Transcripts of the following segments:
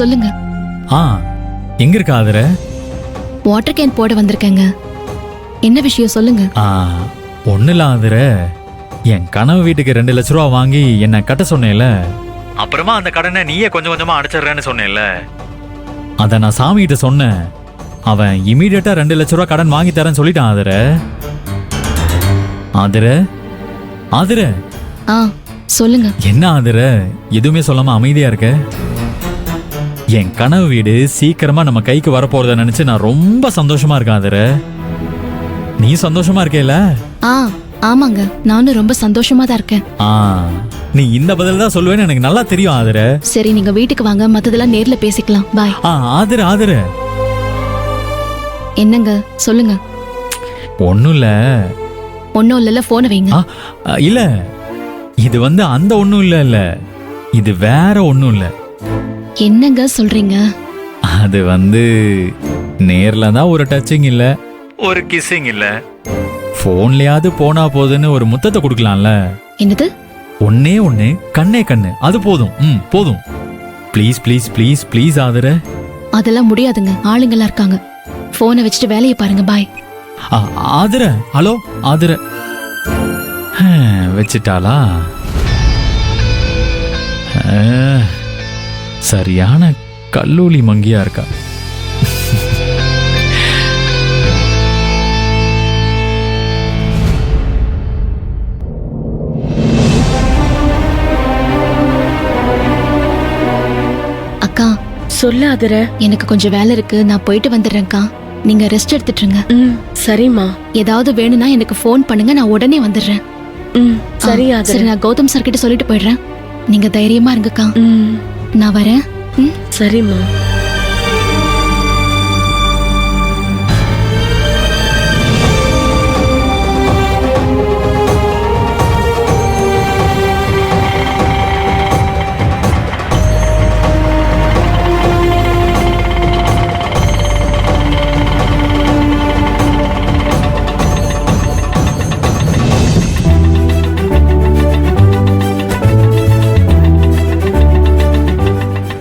சொல்லுங்க. எங்க இருக்கா ஆதர? வாட்டர் கேன் போட வந்திருக்கேங்க. என்ன விஷயம் சொல்லுங்க. ஒண்ணு இல்ல ஆதர, என் கனவு வீட்டுக்கு 2 லட்ச ரூபா வாங்கி என்ன கட்ட சொன்னேல, அப்புறமா அந்த கடனை நீயே கொஞ்சம் கொஞ்சமா அடைச்சிடுறேன்னு சொன்னேல, அத நான் சாமி கிட்ட சொன்னேன். அவன் இமீடியட்டா 2 லட்ச ரூபா கடன் வாங்கி தரேன்னு சொல்லிட்டான் ஆதர. ஆதர ஆதர சொல்லுங்க. என்ன ஆதர எதுவுமே சொல்லாம அமைதியா இருக்க? என் கனவு வீடு சீக்கிரமா நம்ம கைக்கு வரப்போறத நினைச்சு நான் ரொம்ப சந்தோஷமா இருக்கேன் ஆதர. நீ சந்தோஷமா இருக்கேல? ஆமாங்க, நானும் ரொம்ப சந்தோஷமா தான் இருக்கேன். நீ இந்த பதில் தான் சொல்லுவேன்னு எனக்கு நல்லா தெரியும் ஆதர. சரி, நீங்க வீட்டுக்கு வாங்க, மத்ததெல்லாம் நேர்ல பேசிக்கலாம். பாய். ஆதர ஆதர. என்னங்க சொல்லுங்க. ஒண்ணும் இல்ல போனை வைங்க. இல்ல, இது அந்த ஒண்ணும் இல்ல, இது வேற ஒண்ணும் இல்ல. என்னங்க சொல்றீங்க? அது நேர்ல தான் ஒரு டச்சிங் இல்ல, ஒரு கிஸ்ஸிங் இல்ல, போன்லயாவது போனா போதுன்னு ஒரு முத்தத்தை கொடுக்கலாம்ல. என்னது? ஒன்னே ஒண்ணு, கண்ணே கண்ணு, அது போதும். போதும். ப்ளீஸ் ப்ளீஸ் ப்ளீஸ் ப்ளீஸ் ஆதர. அதெல்லாம் முடியாதுங்க, ஆளுங்கெல்லாம் இருக்காங்க. போனை வச்சுட்டு வேலையை பாருங்க. பாய். ஆதர. ஹலோ ஆதர. வச்சிட்டாளா? சரியான கல்லூலி மங்கியா இருக்கா. அக்கா சொல்லாதர. எனக்கு கொஞ்சம் வேலை இருக்கு, நான் போயிட்டு வந்துடுறேன்க்கா. நீங்க ரெஸ்ட் எடுத்துட்டுருங்க. சரிம்மா. ஏதாவது வேணும்னா எனக்கு ஃபோன் பண்ணுங்க, நான் உடனே வந்துடுறேன். சரி, நான் கௌதம் சார் கிட்ட சொல்லிட்டு போயிடுறேன். நீங்க தைரியமா இருங்கக்கா. நான் வரேன். சரிம்மா.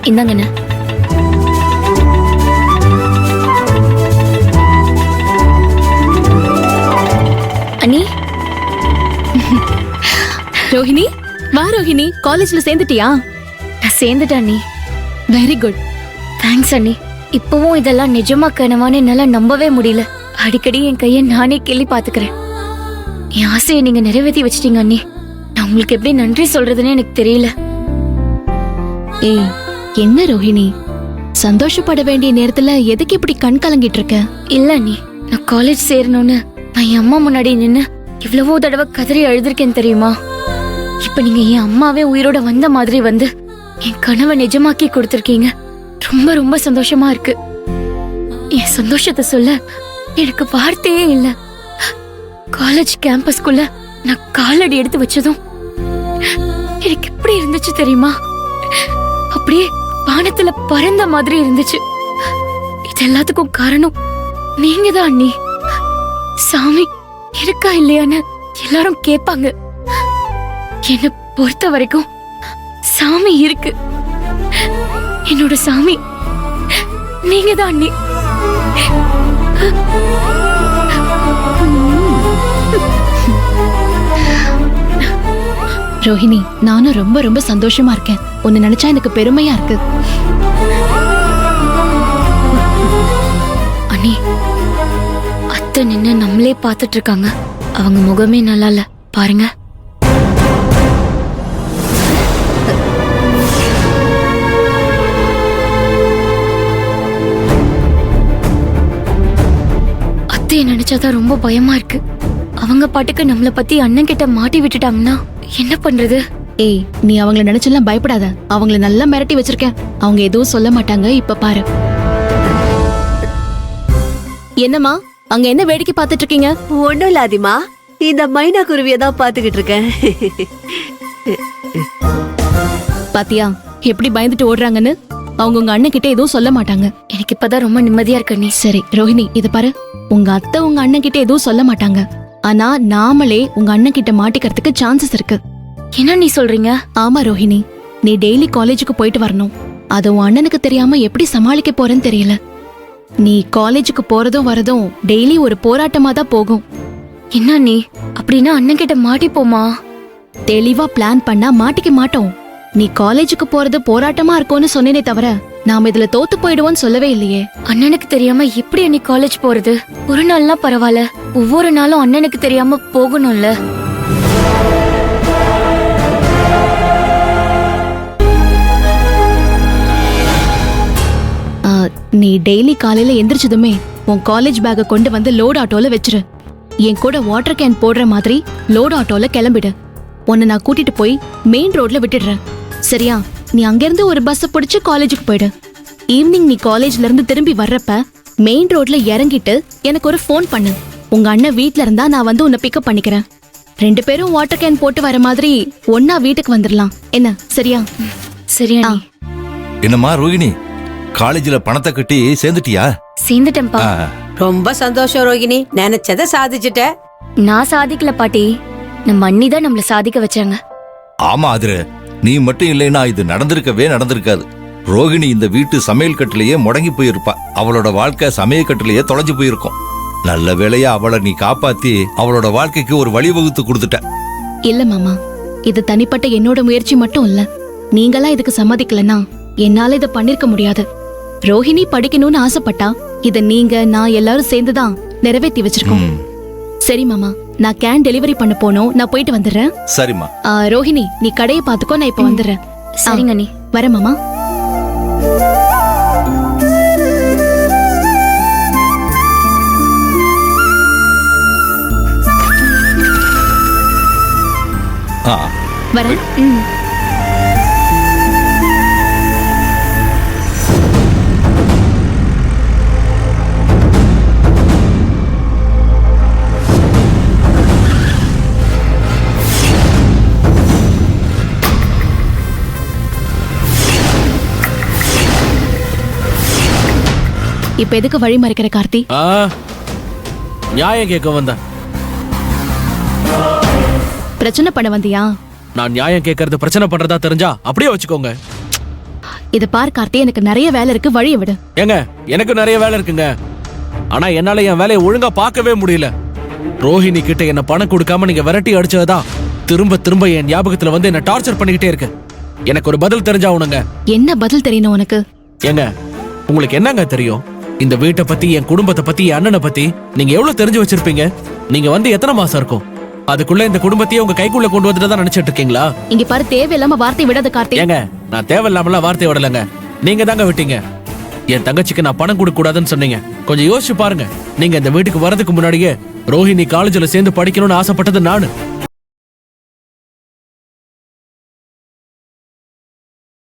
இந்தாங்கண்ண. அண்ணி. ரோஹிணி, வா ரோஹிணி. காலேஜ்ல சேர்ந்துட்டியா? நான் சேர்ந்துட்டேன் அண்ணி. Very good. தேங்க்ஸ் அண்ணி. இப்பவும் இதெல்லாம் நிஜமா கனவான்னு என்னால நம்பவே முடியல. அடிக்கடி என் கையை நானே கிள்ளி பாத்துக்கிறேன். என் ஆசையை நீங்க நிறைவேற்றி வச்சிட்டீங்க அண்ணி. நான் உங்களுக்கு எப்படி நன்றி சொல்றதுன்னு எனக்கு தெரியல. ஏய், என்ன ரோஹிணி, சந்தோஷப்பட வேண்டிய நேரத்துல எதுக்கு இப்படி கண் கலங்கிட்டு இருக்க? இல்ல அண்ணி, நான் காலேஜ் சேரணும்னு நான் என் அம்மா முன்னாடி நின்னு இவ்வளவோ தடவை கதறி அழுதுருக்கேன் தெரியுமா? இப்ப நீங்க என் அம்மாவே உயிரோட வந்த மாதிரி என் கனவை நிஜமாக்கி கொடுத்துருக்கீங்க. ரொம்ப ரொம்ப சந்தோஷமா இருக்கு. என் சந்தோஷத்தை சொல்ல எனக்கு வார்த்தையே இல்ல. காலேஜ் கேம்பஸ்குள்ள நான் காலடி எடுத்து வச்சதும் எனக்கு எப்படி இருந்துச்சு தெரியுமா? அப்படியே வானத்துல பறந்த மாதிரி இருந்துச்சு. இது எல்லாத்துக்கும் காரணம் நீங்க தான் அண்ணி. சாமி இருக்கா இல்லையான்னு எல்லாரும் கேட்பாங்க. என்னை பொறுத்த வரைக்கும் சாமி இருக்கு. என்னோட சாமி நீங்க தான் அண்ணி. ரோஹிணி, நானும் ரொம்ப ரொம்ப சந்தோஷமா இருக்கேன். உன்னை நினைச்சா எனக்கு பெருமையா இருக்கு. அண்ணி, அத்தை நின்னு நம்மளே பாத்துட்டு இருக்காங்க. அவங்க முகமே நல்லா இல்ல பாருங்க. அத்தையை நினைச்சாதான் ரொம்ப பயமா இருக்கு. அவங்க பாட்டுக்கு நம்மள பத்தி அண்ணன் கிட்ட மாட்டி விட்டுட்டாங்கன்னா என்ன பண்றது? ஏய், நீ அவங்கள நினைச்செல்லாம் பயப்படாத. அவங்கள நல்லா மிரட்டி வச்சிருக்கேன். அவங்க எதுவும் சொல்ல மாட்டாங்க. இப்ப பாரு. என்னம்மா, அங்க என்ன வேடிக்கை பார்த்துட்டு இருக்கீங்க? ஒண்ணும் இல்ல ஆதிமா, இந்த மைனா குருவியை தான் பாத்துக்கிட்டு இருக்கேன். பாத்தியா எப்படி பயந்துட்டு ஓடுறாங்கன்னு? அவங்க உங்க அண்ணன் கிட்ட எதுவும் சொல்ல மாட்டாங்க. எனக்கு இப்பதான் ரொம்ப நிம்மதியா இருக்கு அண்ணி. சரி ரோஹிணி, இத பாரு. உங்க அத்தை உங்க அண்ணன் கிட்ட எதுவும் சொல்ல மாட்டாங்க. ஆனா நாமளே உங்க அண்ணன் கிட்ட மாட்டிக்கிறதுக்கு சான்சஸ் இருக்கு. என்ன நீ சொல்றீங்க? ஆமா ரோஹிணி, நீ டெய்லி காலேஜுக்கு போயிட்டு வரணும். அது உன் அண்ணனுக்கு தெரியாம எப்படி சமாளிக்க போறேன்னு தெரியல. நீ காலேஜுக்கு போறதும் வரதும் டெய்லி ஒரு போராட்டமா தான் போகும். என்ன நீ அப்படின்னா அண்ணன் கிட்ட மாட்டிப்போமா? தெளிவா பிளான் பண்ணா மாட்டிக்க மாட்டோம். நீ காலேஜுக்கு போறது போராட்டமா இருக்கும்னு சொன்னேனே தவிர நாம இதுல தோத்து போயிடுவோன்னு சொல்லவே இல்லையே. அண்ணனுக்கு தெரியாம எப்படி நீ காலேஜ் போறது? ஒரு நாள்லாம் பரவாயில்ல, ஒவ்வொரு நாளும் அண்ணனுக்கு தெரியாம போகணும்ல. நீ டெய்லி காலையில எந்திரிச்சதுமே உன் காலேஜ் பேக்கை கொண்டு வந்து லோட் ஆட்டோல வச்சிரு. என் கூட வாட்டர் கேன் போடுற மாதிரி லோட் ஆட்டோல கிளம்பிடு. உன்னை நான் கூட்டிட்டு போய் மெயின் ரோட்ல விட்டுடுறேன், சரியா? நீ அங்கிருந்து ஒரு பஸ் பிடிச்சு காலேஜுக்கு போயிடு. ஈவினிங் நீ காலேஜ்ல இருந்து திரும்பி வர்றப்ப மெயின் ரோட்ல இறங்கிட்டு எனக்கு ஒரு ஃபோன் பண்ணு. உங்க அண்ணன் வீட்ல இருந்தா நான் வந்து உன்னை பிக்கப் பண்ணிக்கிறேன். 2 பேரும் வாட்டர் கேன் போட்டு வர மாதிரி ஒன்னா வீட்டுக்கு வந்துடலாம், என்ன? சரியா? சரியா நீ? என்னம்மா ரோகிணி, காலேஜ்ல பணத்தை கட்டி சேர்ந்துட்டியா? சேர்ந்துட்டேன்ப்பா. ரொம்ப சந்தோஷம் ரோகிணி, நினைச்சத சாதிச்சுட்ட. நான் சாதிக்கல பாட்டி, நம்ம அண்ணி தான் நம்மள சாதிக்க வச்சாங்க. ஆமா அதிர, நீ மட்டும் இல்லைன்னா இது நடந்திருக்காது. ரோகிணி இந்த வீட்டு சமையல் கட்டிலேயே முடங்கி போயிருப்பா. அவளோட வாழ்க்கை சமையல் கட்டிலேயே தொலைஞ்சு போயிருக்கும். நல்ல வேளையா அவளை நீ காப்பாத்தி அவளோட வாழ்க்கைக்கு ஒரு வழிவகுத்து கொடுத்துட்ட. இல்ல மாமா, இது தனிப்பட்ட என்னோட முயற்சி மட்டும் இல்ல. நீங்களா இதுக்கு சம்மதிக்கலன்னா என்னால இதை பண்ணிருக்க முடியாது. ரோஹிணி படிக்கணும்னு ஆசைப்பட்டா இத நீங்க நான் எல்லாரும் சேர்ந்துதான் நிறைவேற்றி வச்சிருக்கோம். சரி மாமா, நான் கேன் டெலிவரி பண்ண போனோம், நான் போயிட்டு வந்துடுறேன். சரிம்மா. ரோஹிணி, நீ கடையை பாத்துக்கோ, நான் இப்ப வந்துடுறேன். சரிங்க நீ. வரேன் மாமா. வரேன். இப்ப எதுக்கு வழி மறைக்கிற கார்த்தி? நியாயம் கேட்க வந்தேன். பிரச்சனை பண்ண வந்தியா? நான் நியாயம் கேட்கறது பிரச்சனை பண்றதா தெரிஞ்சா அப்படியே வச்சுக்கோங்க. இத பார் கார்த்தி, எனக்கு நிறைய வேலை இருக்கு, வழியை விடு. ஏங்க, எனக்கு நிறைய வேலை இருக்குங்க. ஆனா என்னால என் வேலையை ஒழுங்கா பார்க்கவே முடியல. ரோஹிணி கிட்ட என்ன பணம் கொடுக்காம நீங்க விரட்டி அடிச்சதுதான் திரும்ப திரும்ப என் ஞாபகத்துல வந்து என்ன டார்ச்சர் பண்ணிக்கிட்டே இருக்கு. எனக்கு ஒரு பதில் தெரிஞ்சாவுனுங்க. என்ன பதில் தெரியணும் உனக்கு? ஏங்க, உங்களுக்கு என்னங்க தெரியும்? இந்த வீட்டை பத்தி, என் குடும்பத்தை பத்தி, என் அண்ணனை பத்தி நீங்க எவ்வளவு தெரிஞ்சு வச்சிருப்பீங்க? நீங்க வந்து எத்தனை மாசம் இருக்கும்? அதுக்குள்ள இந்த குடும்பத்தையே உங்க கைக்குள்ள கொண்டு வந்துட்டு தான் நினைச்சிட்டு இருக்கீங்களா? இங்க பாரு, தேவையில்லாம வார்த்தை விடாத கார்த்தி. ஏங்க, நான் தேவையில்லாமலாம் வார்த்தை விடலங்க. நீங்க தாங்க விட்டீங்க. என் தங்கச்சிக்கு நான் பணம் கொடுக்க கூடாதுன்னு சொன்னீங்க. கொஞ்சம் யோசிச்சு பாருங்க. நீங்க இந்த வீட்டுக்கு வரதுக்கு முன்னாடியே ரோஹிணி காலேஜ்ல சேர்ந்து படிக்கணும்னு ஆசைப்பட்டது நானு.